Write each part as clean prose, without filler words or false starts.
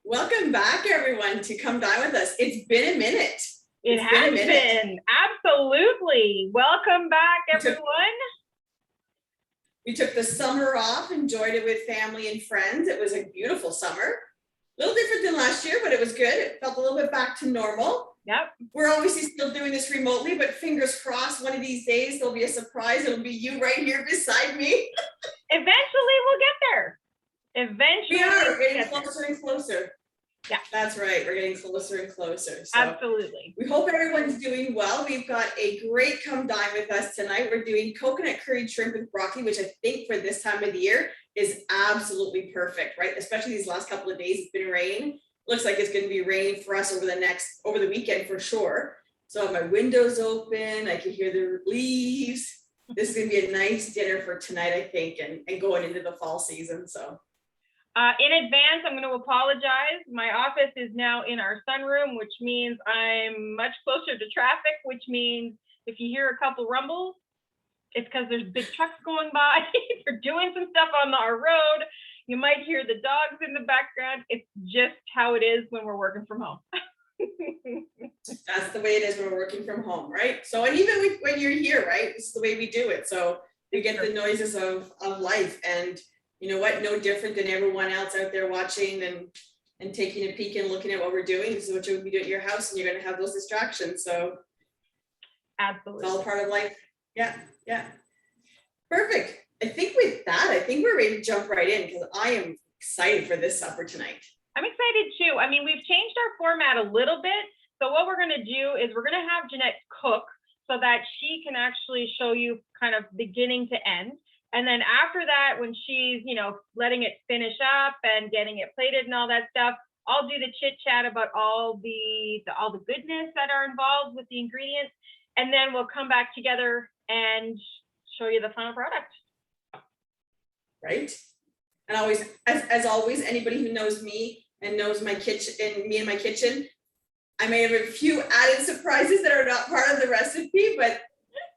Welcome back, everyone, to Come Dine with Us. It's been a minute. It has been. Absolutely. Welcome back, everyone. We took the summer off, enjoyed it with family and friends. It was a beautiful summer. A little different than last year, but it was good. It felt a little bit back to normal. Yep. We're obviously still doing this remotely, but fingers crossed, one of these days there'll be a surprise. It'll be you right here beside me. Eventually, we'll get there. Eventually. We are getting closer and closer. Yeah. That's right. We're getting closer and closer. So absolutely. We hope everyone's doing well. We've got a great Come Dine with us tonight. We're doing coconut curried shrimp with broccoli, which I think for this time of the year is absolutely perfect, right? Especially these last couple of days, it's been rain. Looks like it's going to be raining for us over the weekend for sure. So I have my windows open. I can hear the leaves. This is going to be a nice dinner for tonight, I think, and going into the fall season. So. In advance, I'm going to apologize. My office is now in our sunroom, which means I'm much closer to traffic, which means if you hear a couple rumbles, it's because there's big trucks going by. They're doing some stuff on our road. You might hear the dogs in the background. It's just how it is when we're working from home. That's the way it is when we're working from home, right? So, and even when you're here, right? This is the way we do it. So we get the noises of life, and you know what? No different than everyone else out there watching and taking a peek and looking at what we're doing. This is what you'll be doing at your house, and you're going to have those distractions. So absolutely, it's all part of life. Yeah. Perfect. I think with that, I think we're ready to jump right in because I am excited for this supper tonight. I'm excited too. I mean, we've changed our format a little bit. So what we're going to do is we're going to have Jeanette cook so that she can actually show you kind of beginning to end. And then after that, when she's, letting it finish up and getting it plated and all that stuff, I'll do the chit chat about all the goodness that are involved with the ingredients. And then we'll come back together and show you the final product. Right. And always, as always, anybody who knows me and knows my kitchen and me and my kitchen, I may have a few added surprises that are not part of the recipe, but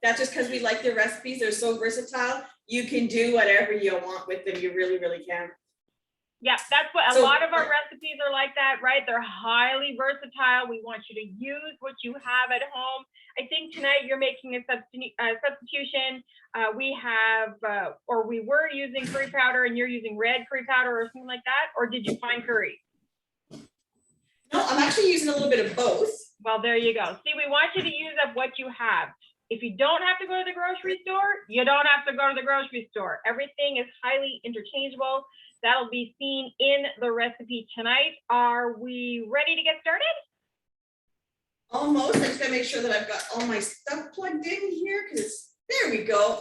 that's just because we like the recipes. They're so versatile. You can do whatever you want with them. You really, really can. Yeah, that's what a lot of our recipes are like that, right? They're highly versatile. We want you to use what you have at home. I think tonight you're making a substitution. We were using curry powder and you're using red curry powder or something like that. Or did you find curry? No, I'm actually using a little bit of both. Well, there you go. See, we want you to use up what you have. If you don't have to go to the grocery store, you don't have to go to the grocery store. Everything is highly interchangeable. That'll be seen in the recipe tonight. Are we ready to get started? Almost. I just gotta make sure that I've got all my stuff plugged in here because there we go.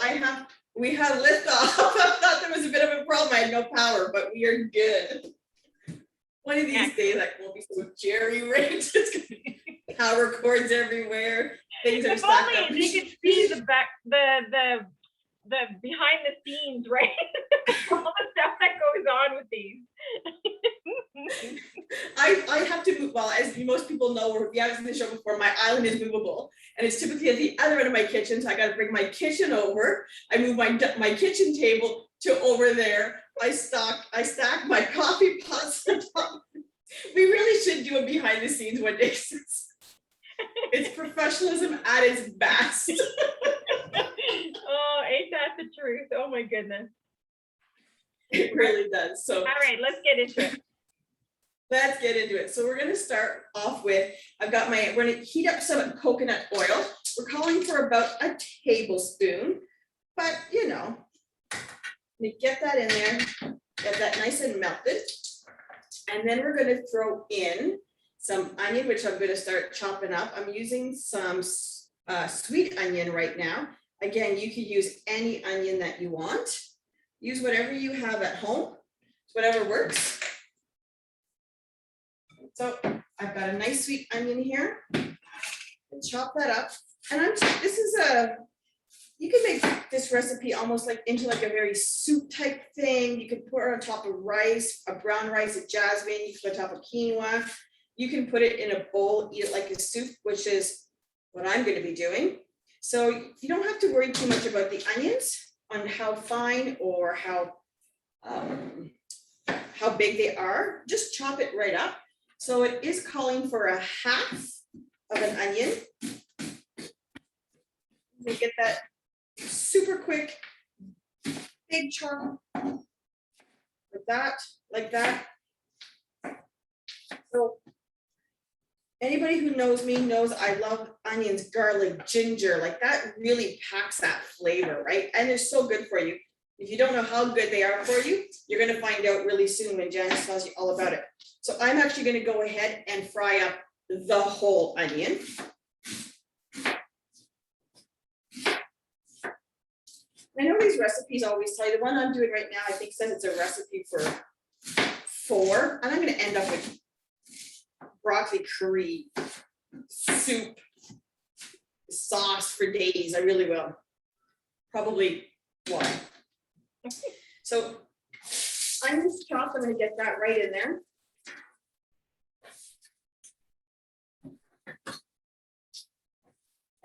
We had liftoff. I thought there was a bit of a problem. I had no power, but we are good. One of these days I won't be so jerry-rigged. It's gonna be power cords everywhere. Things are stacked up. If only you could see the behind the scenes, right? All the stuff that goes on with these. I have to move. Well, as most people know, or if you haven't seen the show before, my island is movable, and it's typically at the other end of my kitchen. So I got to bring my kitchen over. I move my kitchen table to over there. I stack my coffee pots on top. We really should do a behind the scenes one day. It's professionalism at its best. Oh, ain't that the truth? Oh my goodness. It really does. So all right, let's get into it. Let's get into it. So we're going to start off with, we're going to heat up some coconut oil. We're calling for about a tablespoon, but get that in there, get that nice and melted. And then we're going to throw in some onion, which I'm going to start chopping up. I'm using some sweet onion right now. Again, you can use any onion that you want. Use whatever you have at home, whatever works. So I've got a nice sweet onion here. And chop that up. And you can make this recipe almost like into like a very soup type thing. You can put it on top of rice, a brown rice, a jasmine. You can put it on top of quinoa. You can put it in a bowl, eat it like a soup, which is what I'm going to be doing. So you don't have to worry too much about the onions on how fine or how how big they are, just chop it right up. So it is calling for a half of an onion. You get that super quick, big chop, like that. So anybody who knows me knows I love onions, garlic, ginger, like that really packs that flavor, right? And they're so good for you. If you don't know how good they are for you, you're gonna find out really soon when Janice tells you all about it. So I'm actually gonna go ahead and fry up the whole onion. I know these recipes always tell you, the one I'm doing right now, I think says it's a recipe for 4, and I'm gonna end up with broccoli curry, soup, sauce for days. I really will. Probably one. So I'm just chopping, I'm gonna get that right in there.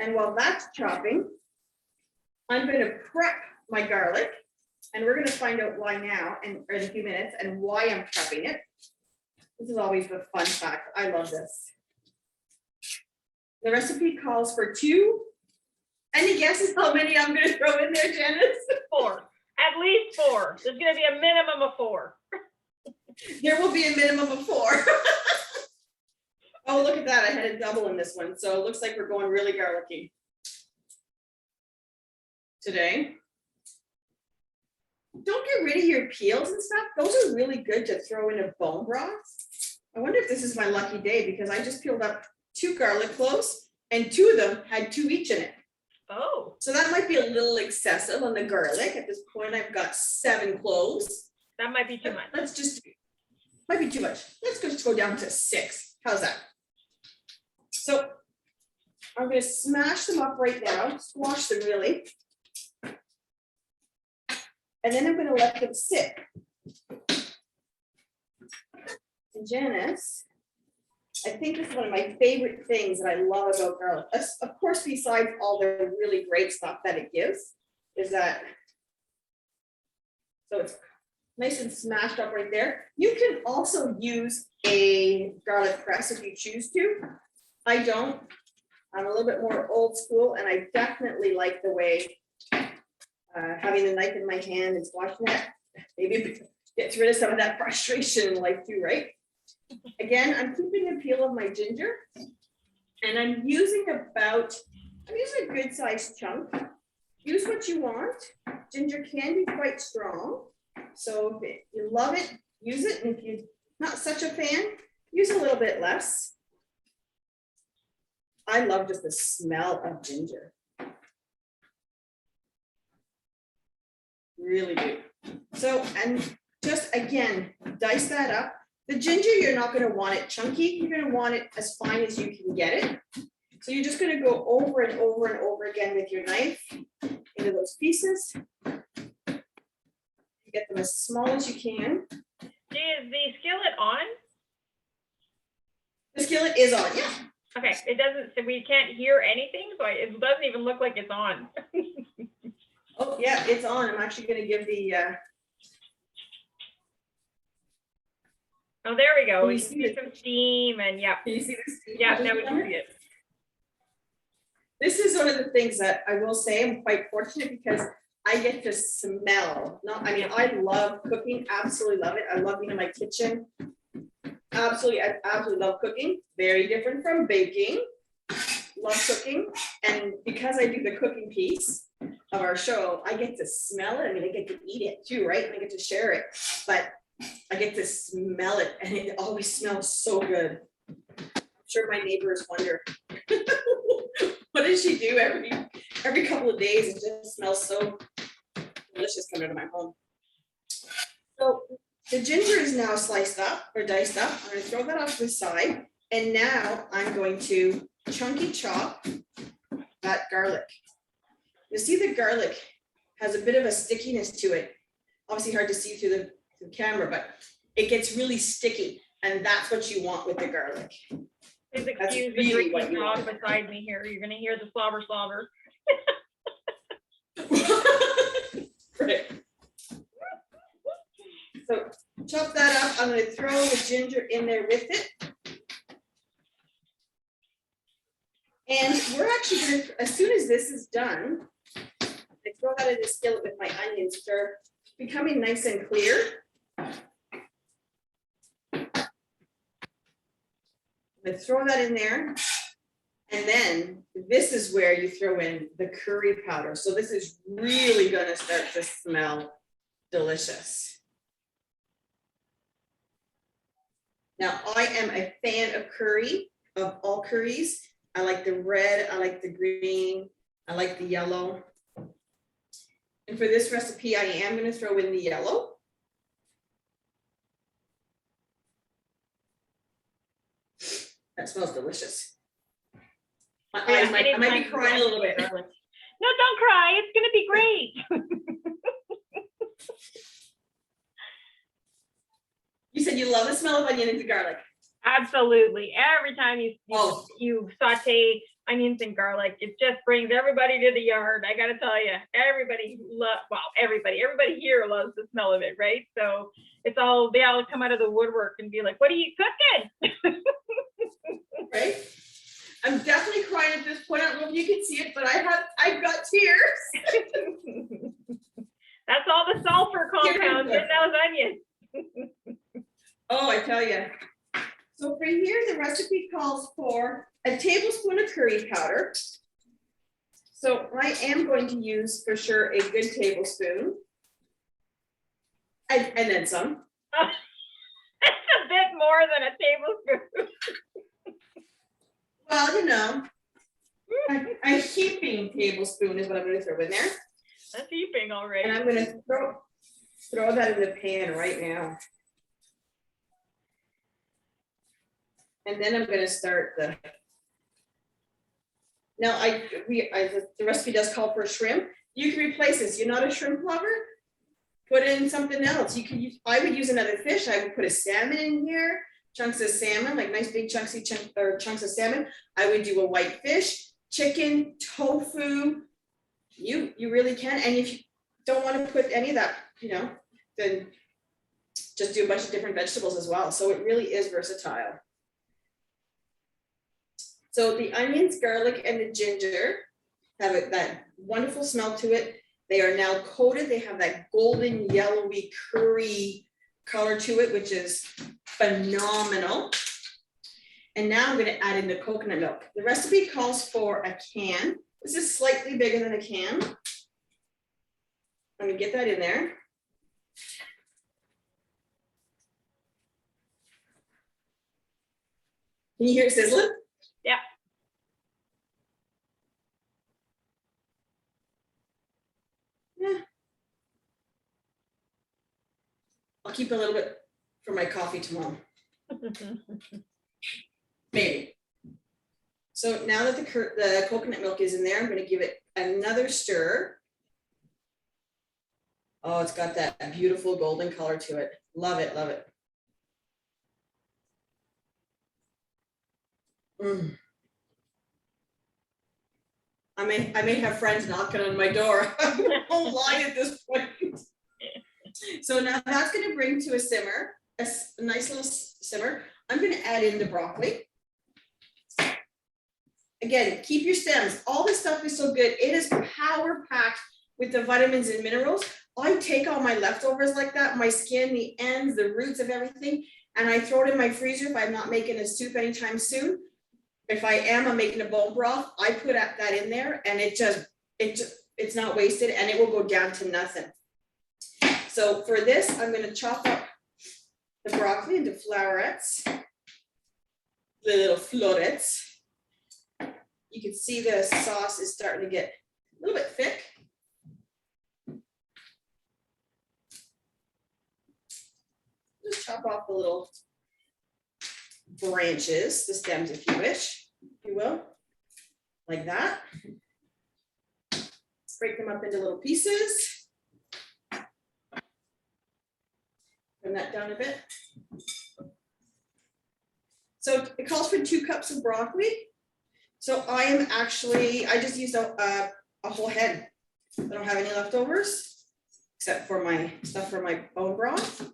And while that's chopping, I'm gonna prep my garlic, and we're gonna find out why now and in a few minutes and why I'm prepping it. This is always the fun fact. I love this. The recipe calls for 2. Any guesses how many I'm gonna throw in there, Janice? 4, at least 4. There's gonna be a minimum of 4. There will be a minimum of 4. Oh, look at that. I had a double in this one. So it looks like we're going really garlicky today. Don't get rid of your peels and stuff. Those are really good to throw in a bone broth. I wonder if this is my lucky day because I just peeled up 2 garlic cloves and 2 of them had 2 each in it. Oh. So that might be a little excessive on the garlic. At this point, I've got 7 cloves. That might be too much. Might be too much. Let's just go down to 6. How's that? So I'm going to smash them up right now, squash them really. And then I'm going to let them sit. And Janice, I think this is one of my favorite things that I love about garlic. Of course, besides all the really great stuff that it gives, is that, so it's nice and smashed up right there. You can also use a garlic press if you choose to. I don't. I'm a little bit more old school, and I definitely like the way having the knife in my hand and squashing it. Maybe it gets rid of some of that frustration in life too, right? Again, I'm keeping a peel of my ginger, and I'm using a good sized chunk. Use what you want. Ginger can be quite strong. So if you love it, use it. And if you're not such a fan, use a little bit less. I love just the smell of ginger. Really do. So, and just again, dice that up. The ginger, you're not going to want it chunky. You're going to want it as fine as you can get it. So you're just going to go over and over and over again with your knife into those pieces. Get them as small as you can. Is the skillet on? The skillet is on, yeah. Okay, it doesn't, so we can't hear anything, so it doesn't even look like it's on. Oh, yeah, it's on. I'm actually going to give the. Oh, there we go. Can We you can see see some steam and yeah. Can you see the steam? Yeah, now we can see it. This is one of the things that I will say I'm quite fortunate because I get to smell. I love cooking, absolutely love it. I love being in my kitchen. I absolutely love cooking. Very different from baking. Love cooking. And because I do the cooking piece of our show, I get to smell it. I get to eat it too, right? And I get to share it. But I get to smell it, and it always smells so good. I'm sure my neighbors wonder, what does she do every couple of days? It just smells so delicious coming out of my home. So the ginger is now sliced up or diced up. I'm going to throw that off to the side, and now I'm going to chunky chop that garlic. You see the garlic has a bit of a stickiness to it. Obviously hard to see through the camera, but it gets really sticky, and that's what you want with the garlic. Please excuse the drinking dog beside me here. You're gonna hear the slobber slobber. Right. So chop that up. I'm gonna throw the ginger in there with it. And we're actually gonna, as soon as this is done, I throw that in the skillet with my onions. They're becoming nice and clear. I'm gonna throw that in there. And then this is where you throw in the curry powder. So this is really gonna start to smell delicious. Now, I am a fan of curry, of all curries. I like the red, I like the green, I like the yellow. And for this recipe, I am gonna throw in the yellow. That smells delicious. My eyes I might be crying a little bit. No, don't cry. It's gonna be great. You said you love the smell of onion and garlic. Absolutely. Every time you saute onions and garlic, it just brings everybody to the yard. I gotta tell you, everybody here loves the smell of it, right? So they all come out of the woodwork and be like, "What are you cooking?" Right? I'm definitely crying at this point. I don't know if you can see it, but I've got tears. That's all the sulfur compounds in those onions. Oh, I tell you. So for here, the recipe calls for a tablespoon of curry powder. So I am going to use for sure a good tablespoon. And then some. It's a bit more than a tablespoon. Well, you know, a heaping tablespoon is what I'm going to throw in there. That's heaping already. And I'm going to throw that in the pan right now. And then I'm going to start the. Now the recipe does call for shrimp. You can replace this. You're not a shrimp lover. Put in something else. You can use. I would use another fish. I would put a salmon in here. Chunks of salmon, like nice big chunks of salmon. I would do a white fish, chicken, tofu. You really can. And if you don't want to put any of that, then just do a bunch of different vegetables as well. So it really is versatile. So the onions, garlic, and the ginger have that wonderful smell to it. They are now coated. They have that golden yellowy curry color to it, which is phenomenal. And now I'm going to add in the coconut milk. The recipe calls for a can. This is slightly bigger than a can. I'm going to get that in there. Can you hear it sizzling? Yeah. Yeah. I'll keep a little bit for my coffee tomorrow. Maybe. So now that the coconut milk is in there, I'm going to give it another stir. Oh, it's got that beautiful golden color to it. Love it, love it. I may have friends knocking on my door. I won't lie at this point. So now that's going to bring to a simmer, a nice little simmer. I'm going to add in the broccoli. Again, keep your stems. All this stuff is so good. It is power packed with the vitamins and minerals. I take all my leftovers like that, my skin, the ends, the roots of everything, and I throw it in my freezer if I'm not making a soup anytime soon. If I am, I'm making a bone broth, I put that in there and it's not wasted and it will go down to nothing. So for this, I'm going to chop up the broccoli into florets, little florets. You can see the sauce is starting to get a little bit thick. Just chop off the little branches, the stems if you wish, if you will, like that. Break them up into little pieces. Bring that down a bit. So it calls for 2 cups of broccoli. So I just used a whole head. I don't have any leftovers except for my stuff for my bone broth.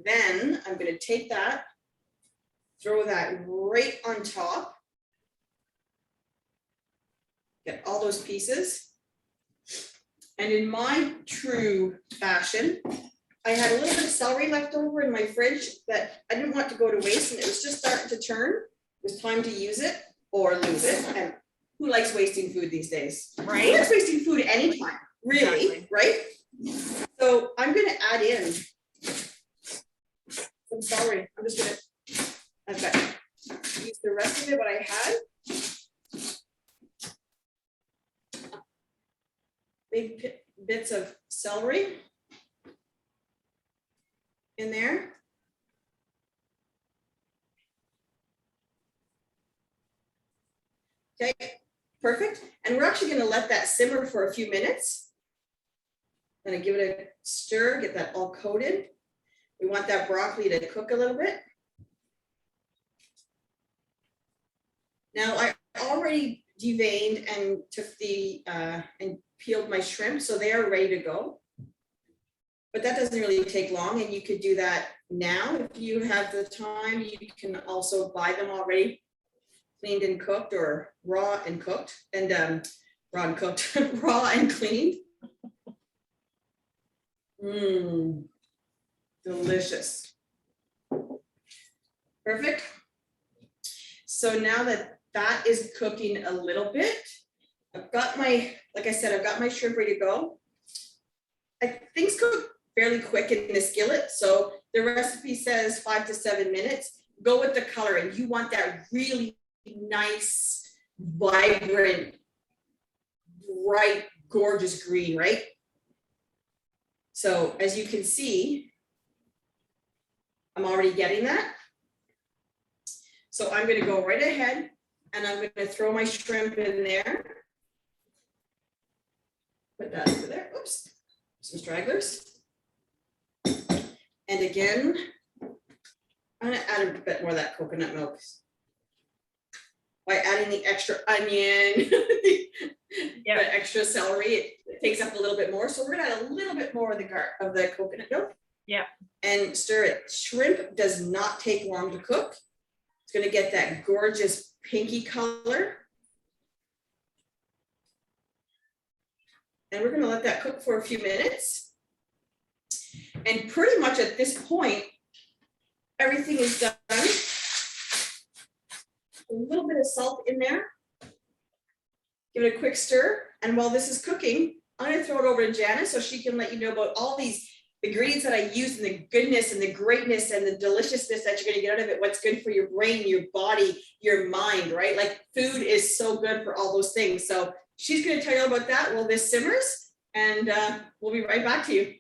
then I'm gonna take that, throw that right on top. Get all those pieces. And in my true fashion, I had a little bit of celery left over in my fridge that I didn't want to go to waste, and it was just starting to turn. It was time to use it or lose it. And who likes wasting food these days? Right. Who likes wasting food anytime, really, Exactly. right? So I'm gonna add in some celery. I've got use the rest of it, what I had. Big bits of celery in there. Okay, perfect. And we're actually going to let that simmer for a few minutes. Gonna give it a stir, get that all coated. We want that broccoli to cook a little bit. Now I already deveined and took the and peeled my shrimp, so they are ready to go. But that doesn't really take long, and you could do that now if you have the time. You can also buy them already cleaned and cooked, or raw and cooked, and raw and cooked, raw and cleaned. Delicious. Perfect. So now that that is cooking a little bit, I've got my, like I said, I've got my shrimp ready to go. Things cook fairly quick in the skillet. So the recipe says 5 to 7 minutes. Go with the coloring. You want that really nice, vibrant, bright, gorgeous green, right? So as you can see, I'm already getting that. So I'm going to go right ahead and I'm going to throw my shrimp in there. Put that over there. Oops, some stragglers. And again, I'm going to add a bit more of that coconut milk by adding the extra onion, the extra celery. It takes up a little bit more. So we're going to add a little bit more of the coconut milk. Yeah. And stir it. Shrimp does not take long to cook. It's going to get that gorgeous pinky color. And we're going to let that cook for a few minutes. And pretty much at this point, everything is done. A little bit of salt in there. Give it a quick stir. And while this is cooking, I'm going to throw it over to Janice so she can let you know about all these ingredients that I use, and the goodness and the greatness and the deliciousness that you're going to get out of it. What's good for your brain, your body, your mind, right? Like food is so good for all those things. So she's going to tell you about that while this simmers, and we'll be right back to you.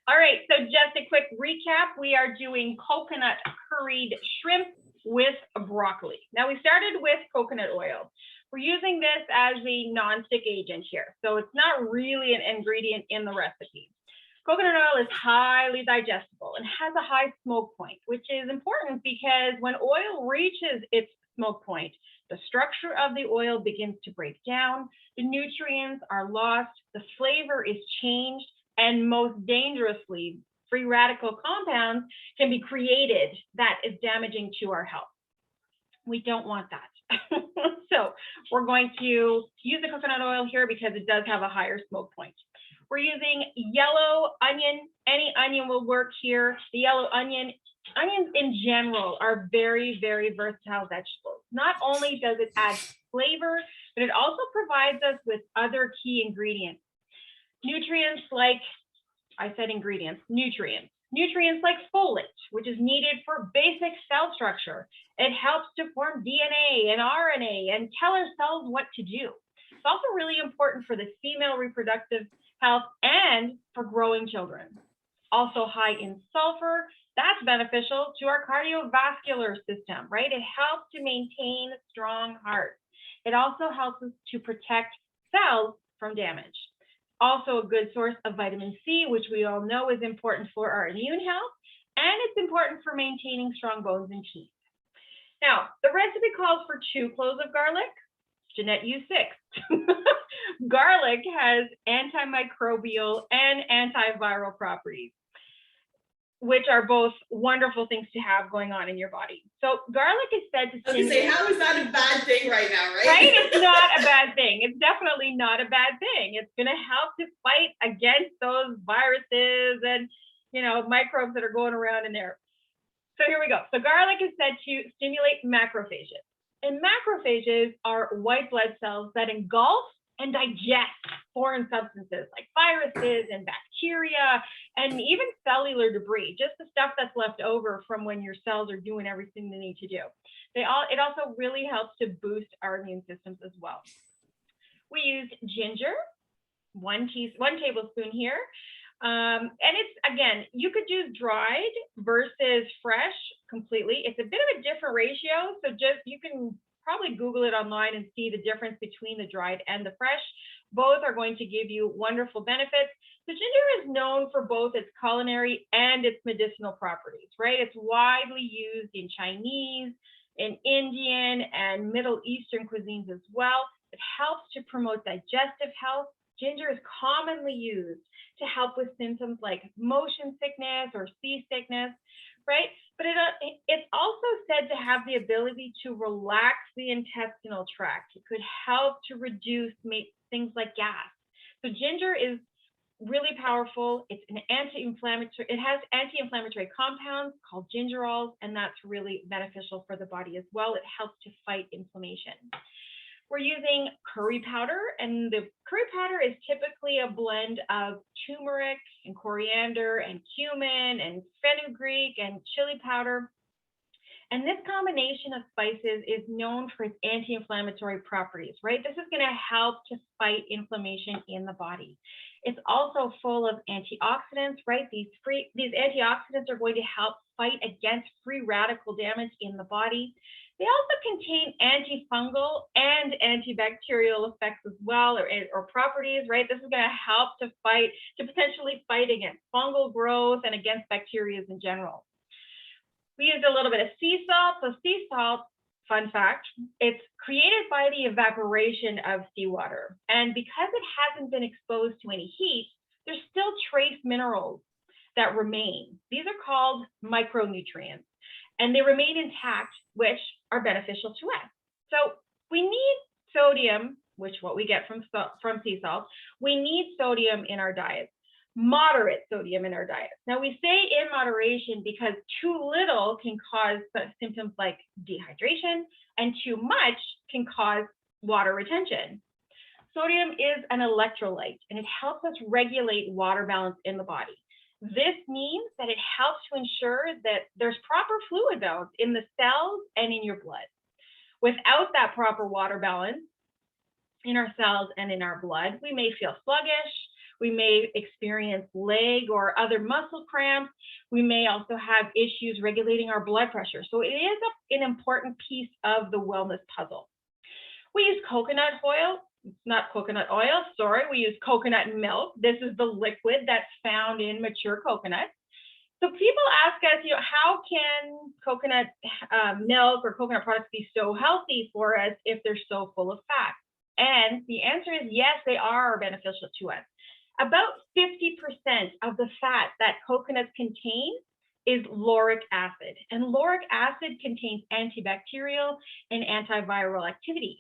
All right, so just a quick recap. We are doing coconut curried shrimp with broccoli. Now we started with coconut oil. We're using this as a non-stick agent here. So it's not really an ingredient in the recipe. Coconut oil is highly digestible and has a high smoke point, which is important because when oil reaches its smoke point, the structure of the oil begins to break down, the nutrients are lost, the flavor is changed, and most dangerously, free radical compounds can be created that is damaging to our health. We don't want that. So we're going to use the coconut oil here because it does have a higher smoke point. We're using yellow onion. Any onion will work here. The yellow onions in general are very, very versatile vegetables. Not only does it add flavor, but it also provides us with other key ingredients. Nutrients like, I said ingredients, nutrients. Nutrients like folate, which is needed for basic cell structure. It helps to form DNA and RNA and tell our cells what to do. It's also really important for the female reproductive health and for growing children. Also high in sulfur, that's beneficial to our cardiovascular system, right? It helps to maintain strong hearts. It also helps us to protect cells from damage. Also a good source of vitamin C, which we all know is important for our immune health, and it's important for maintaining strong bones and teeth. Now, the recipe calls for 2 cloves of garlic. Jeanette used 6. Garlic has antimicrobial and antiviral properties. which are both wonderful things to have going on in your body. So garlic is said to I was gonna say, how is that a bad thing right now, right? Right? It's not a bad thing. It's definitely not a bad thing. It's going to help to fight against those viruses and, you know, microbes that are going around in there. So here we go. So garlic is said to stimulate macrophages. And macrophages are white blood cells that engulf and digest foreign substances like viruses and bacteria and even cellular debris, just the stuff that's left over from when your cells are doing everything they need to do. It also really helps to boost our immune systems as well. We used ginger, one tablespoon here. And it's, again, you could use dried versus fresh completely. It's a bit of a different ratio. So just, you can probably Google it online and see the difference between the dried and the fresh. Both are going to give you wonderful benefits. So ginger is known for both its culinary and its medicinal properties, right? It's widely used in Chinese, in Indian and Middle Eastern cuisines as well. It helps to promote digestive health. Ginger is commonly used to help with symptoms like motion sickness or seasickness, right? But it's also said to have the ability to relax the intestinal tract. It could help to reduce things like gas. So ginger is really powerful. It's an anti-inflammatory. It has anti-inflammatory compounds called gingerols, and that's really beneficial for the body as well. It helps to fight inflammation. We're using curry powder, and the curry powder is typically a blend of turmeric and coriander and cumin and fenugreek and chili powder. And this combination of spices is known for its anti-inflammatory properties, right? This is going to help to fight inflammation in the body. It's also full of antioxidants, right? These antioxidants are going to help fight against free radical damage in the body. They also contain antifungal and antibacterial effects as well, or properties, right? This is going to help to potentially fight against fungal growth and against bacteria in general. We used a little bit of sea salt. So sea salt, fun fact, it's created by the evaporation of seawater. And because it hasn't been exposed to any heat, there's still trace minerals that remain. These are called micronutrients, and they remain intact, which are beneficial to us. So we need sodium, which what we get from sea salt. We need sodium in our diet. Moderate sodium in our diet. Now we say in moderation because too little can cause symptoms like dehydration, and too much can cause water retention. Sodium is an electrolyte, and it helps us regulate water balance in the body. This means that it helps to ensure that there's proper fluid balance in the cells and in your blood. Without that proper water balance in our cells and in our blood, we may feel sluggish. We may experience leg or other muscle cramps. We may also have issues regulating our blood pressure. So it is an important piece of the wellness puzzle. We use coconut oil, not coconut oil, sorry. We use coconut milk. This is the liquid that's found in mature coconuts. So people ask us, how can coconut milk or coconut products be so healthy for us if they're so full of fat? And the answer is yes, they are beneficial to us. About 50% of the fat that coconuts contain is lauric acid. And lauric acid contains antibacterial and antiviral activities.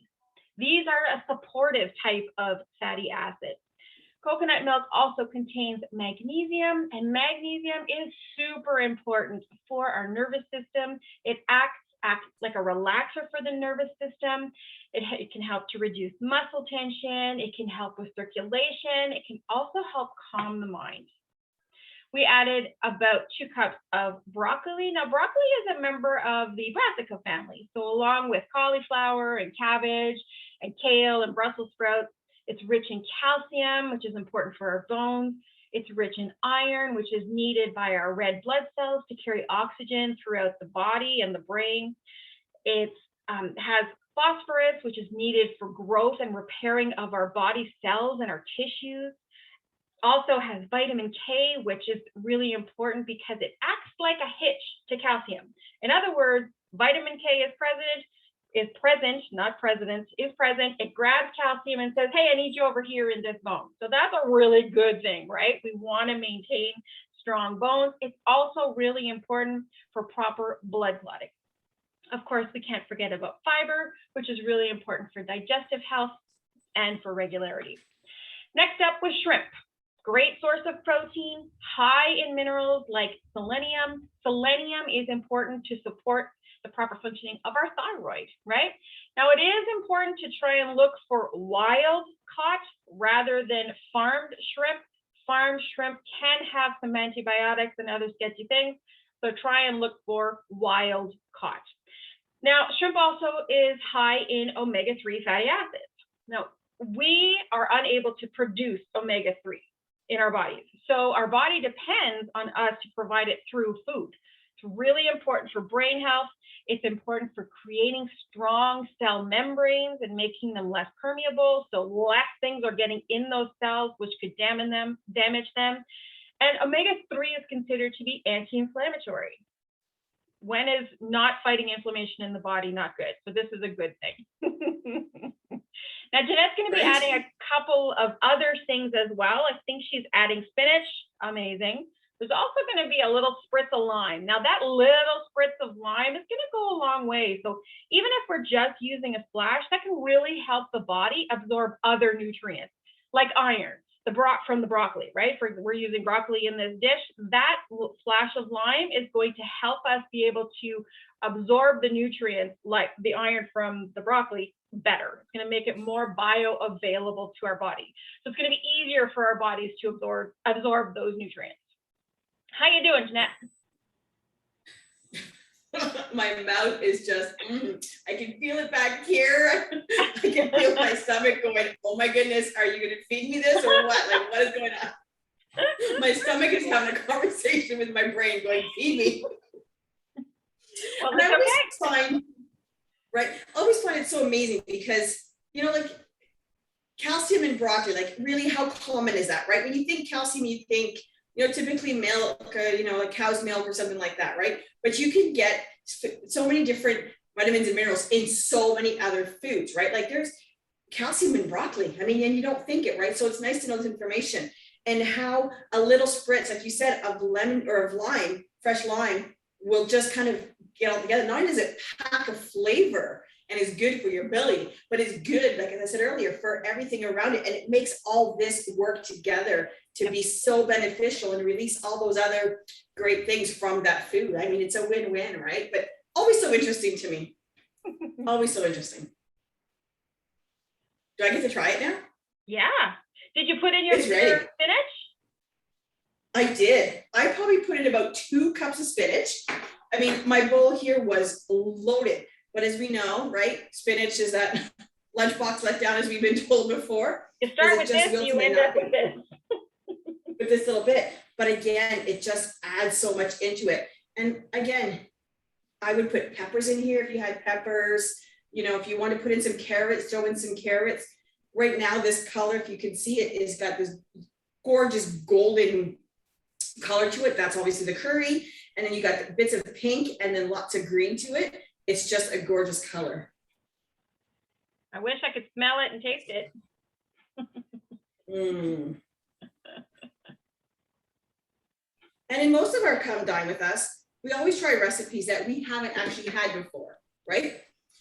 These are a supportive type of fatty acid. Coconut milk also contains magnesium, and magnesium is super important for our nervous system. It acts like a relaxer for the nervous system. It can help to reduce muscle tension. It can help with circulation. It can also help calm the mind. We added about 2 cups of broccoli. Now, broccoli is a member of the brassica family. So along with cauliflower and cabbage and kale and Brussels sprouts, it's rich in calcium, which is important for our bones. It's rich in iron, which is needed by our red blood cells to carry oxygen throughout the body and the brain. It has phosphorus, which is needed for growth and repairing of our body cells and our tissues. Also has vitamin K, which is really important because it acts like a hitch to calcium. In other words, vitamin K is present. It grabs calcium and says, hey, I need you over here in this bone. So that's a really good thing, right? We want to maintain strong bones. It's also really important for proper blood clotting. Of course, we can't forget about fiber, which is really important for digestive health and for regularity. Next up was shrimp. Great source of protein, high in minerals like selenium. Selenium is important to support the proper functioning of our thyroid, right? Now, it is important to try and look for wild caught rather than farmed shrimp. Farmed shrimp can have some antibiotics and other sketchy things, so try and look for wild caught. Now, shrimp also is high in omega-3 fatty acids. Now, we are unable to produce omega-3 in our bodies. So our body depends on us to provide it through food. It's really important for brain health. It's important for creating strong cell membranes and making them less permeable. So less things are getting in those cells, which could damage them. And omega-3 is considered to be anti-inflammatory. When is not fighting inflammation in the body not good? So this is a good thing. Now, Jeanette's going to be adding a couple of other things as well. I think she's adding spinach. Amazing. There's also going to be a little spritz of lime. Now, that little spritz of lime is going to go a long way. So even if we're just using a splash, that can really help the body absorb other nutrients like iron, from the broccoli, right? We're using broccoli in this dish. That splash of lime is going to help us be able to absorb the nutrients like the iron from the broccoli better. It's going to make it more bioavailable to our body. So it's going to be easier for our bodies to absorb those nutrients. How you doing, Jeanette? My mouth is just, I can feel it back here. I can feel my stomach going, oh my goodness, are you going to feed me this or what? Like, what is going on? My stomach is having a conversation with my brain going, feed me. Well, and I always find it so amazing because, you know, like calcium in broccoli, like really how common is that, right? When you think calcium, you think, you know, typically milk, you know, like cow's milk or something like that, right? But you can get so many different vitamins and minerals in so many other foods, right? Like there's calcium in broccoli. I mean, and you don't think it, right? So it's nice to know this information and how a little spritz, like you said, of lemon or of lime, fresh lime, will just kind of get all together. Not only does it pack a flavor and is good for your belly, but it's good, like as I said earlier, for everything around it. And it makes all this work together to be so beneficial and release all those other great things from that food. I mean, it's a win-win, right? But always so interesting to me. Always so interesting. Do I get to try it now? Yeah. Did you put in your spinach? I did. I probably put in about 2 cups of spinach. I mean, my bowl here was loaded. But as we know, right, spinach is that lunchbox letdown, as we've been told before. You start with this, you end up with this. With this little bit. But again, it just adds so much into it. And again, I would put peppers in here if you had peppers. You know, if you want to put in some carrots, throw in some carrots. Right now, this color, if you can see it, is got this gorgeous golden color to it. That's obviously the curry. And then you got the bits of pink and then lots of green to it. It's just a gorgeous color. I wish I could smell it and taste it. And in most of our Come Dine with Us, we always try recipes that we haven't actually had before, right? I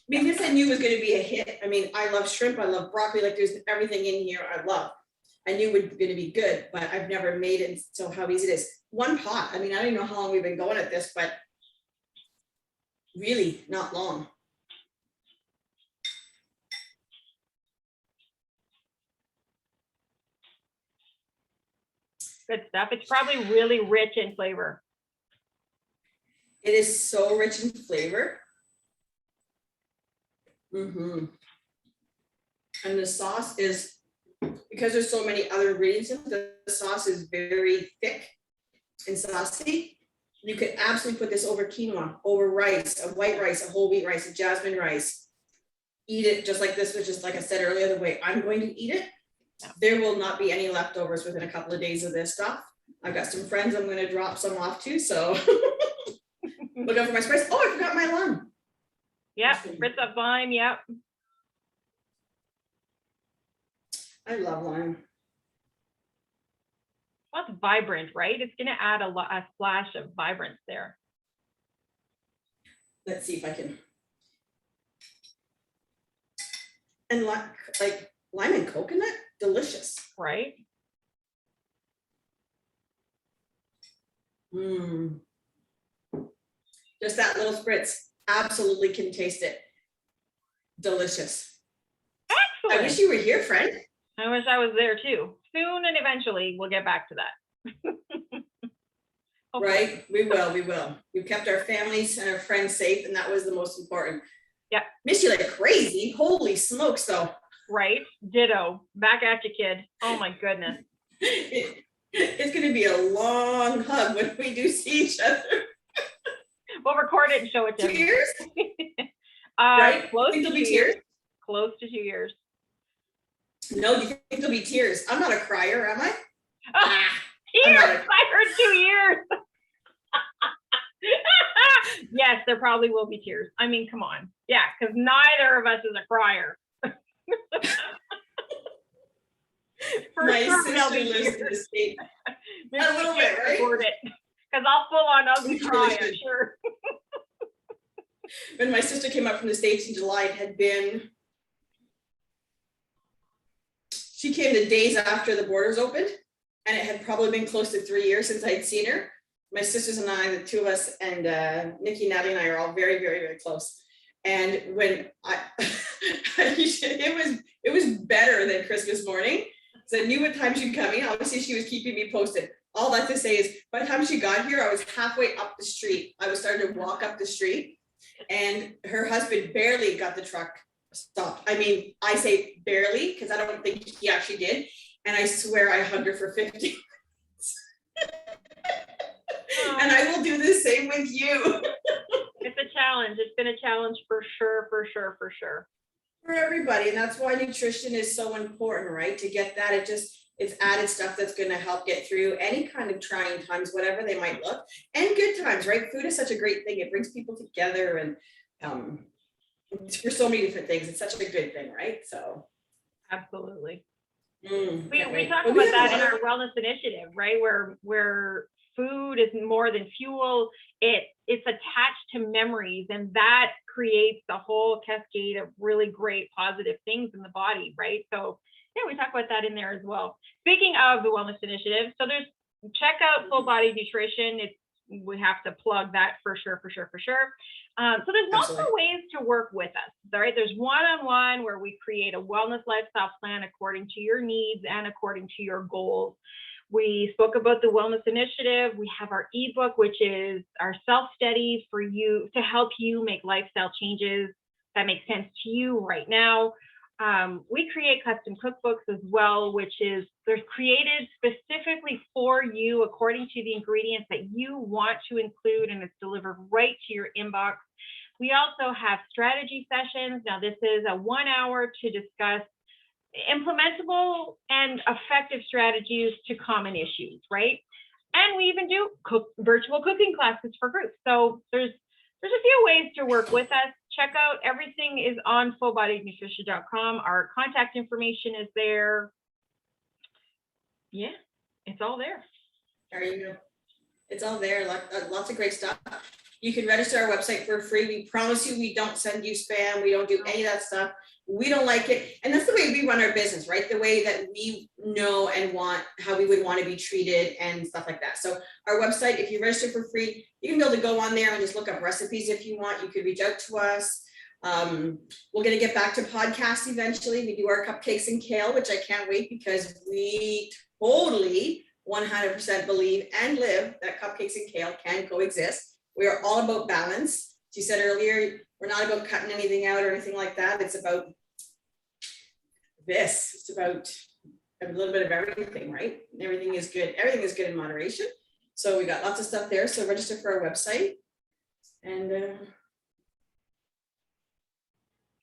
mean, this I knew was going to be a hit. I mean, I love shrimp, I love broccoli, like there's everything in here I love. I knew it was going to be good, but I've never made it. So how easy it is. One pot. I mean, I don't know how long we've been going at this, but really not long. Good stuff. It's probably really rich in flavor. It is so rich in flavor. And the sauce is, because there's so many other ingredients, the sauce is very thick and saucy. You could absolutely put this over quinoa, over rice, a white rice, a whole wheat rice, a jasmine rice. Eat it just like this, which is, like I said earlier, the way I'm going to eat it. There will not be any leftovers within a couple of days of this stuff. I've got some friends I'm going to drop some off to, so look out for my spice. Oh, I forgot my lime. Yep, spritz of lime, yep. I love lime. Well, it's vibrant, right? It's going to add a splash of vibrance there. Let's see if I can. And like lime and coconut, delicious. Right? Mm. Just that little spritz, absolutely can taste it. Delicious. Excellent. I wish you were here, friend. I wish I was there too. Soon and eventually we'll get back to that. Right? We will. We kept our families and our friends safe, and that was the most important. Yeah. Miss you like crazy. Holy smokes, though. Right? Ditto. Back at you, kid. Oh my goodness. It's going to be a long hug when we do see each other. We'll record it and show it to 2 years? Right? Close to 2 years. Close to 2 years. No, do you think there'll be tears? I'm not a crier, am I? Tears! I heard 2 years. Yes, there probably will be tears. I mean, come on. Yeah, because neither of us is a crier. My sister lives in the state. A little bit, right? Because I'll full on ugly cry, I'm sure. When my sister came up from the States in July, it had been, she came the days after the borders opened, and it had probably been close to 3 years since I'd seen her. My sisters and I, the two of us, and Nikki, Natalie, and I are all very, very, very close. And when it was better than Christmas morning. So I knew what time she'd coming. Obviously, she was keeping me posted. All that to say is, by the time she got here, I was halfway up the street. I was starting to walk up the street, and her husband barely got the truck stopped. I mean, I say barely because I don't think he actually did. And I swear I hugged her for 50 minutes. And I will do the same with you. It's a challenge. It's been a challenge for sure. For everybody. And that's why nutrition is so important, right? To get that, it's added stuff that's going to help get through any kind of trying times, whatever they might look, and good times, right? Food is such a great thing. It brings people together, and for so many different things. It's such a good thing, right? So absolutely. We talk about that in our wellness initiative, right? Where food is more than fuel. It's attached to memories, and that creates a whole cascade of really great positive things in the body, right? So yeah, we talk about that in there as well. Speaking of the wellness initiative, so check out Full Bodied Nutrition. We have to plug that for sure. So there's multiple ways to work with us. All right, there's one-on-one where we create a wellness lifestyle plan according to your needs and according to your goals. We spoke about the wellness initiative. We have our ebook, which is our self-study for you to help you make lifestyle changes that make sense to you right now. We create custom cookbooks as well, which is they're created specifically for you according to the ingredients that you want to include, and it's delivered right to your inbox. We also have strategy sessions. Now, this is a 1 hour to discuss implementable and effective strategies to common issues, right? And we even do virtual cooking classes for groups. So there's a few ways to work with us. Check out, everything is on fullbodiednutrition.com. Our contact information is there. Yeah, it's all there. There you go. It's all there. Lots of great stuff. You can register our website for free. We promise you we don't send you spam. We don't do any of that stuff. We don't like it. And that's the way we run our business, right? The way that we know and want how we would want to be treated and stuff like that. So our website, if you register for free, you can be able to go on there and just look up recipes if you want. You could reach out to us. We're going to get back to podcasts eventually. We do our cupcakes and kale, which I can't wait, because we totally 100% believe and live that cupcakes and kale can coexist. We are all about balance. She said earlier, we're not about cutting anything out or anything like that. It's about this. It's about a little bit of everything, right? Everything is good. Everything is good in moderation. So we got lots of stuff there. So register for our website. And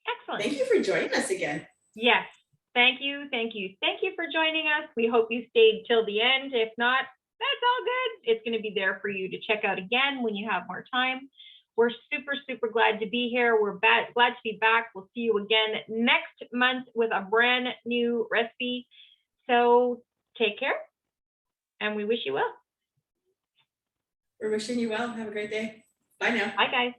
excellent. Thank you for joining us again. Yes. Thank you for joining us. We hope you stayed till the end. If not, that's all good. It's going to be there for you to check out again when you have more time. We're super glad to be here. We're glad to be back. We'll see you again next month with a brand new recipe. So take care and we wish you well. We're wishing you well. Have a great day. Bye now. Bye, guys.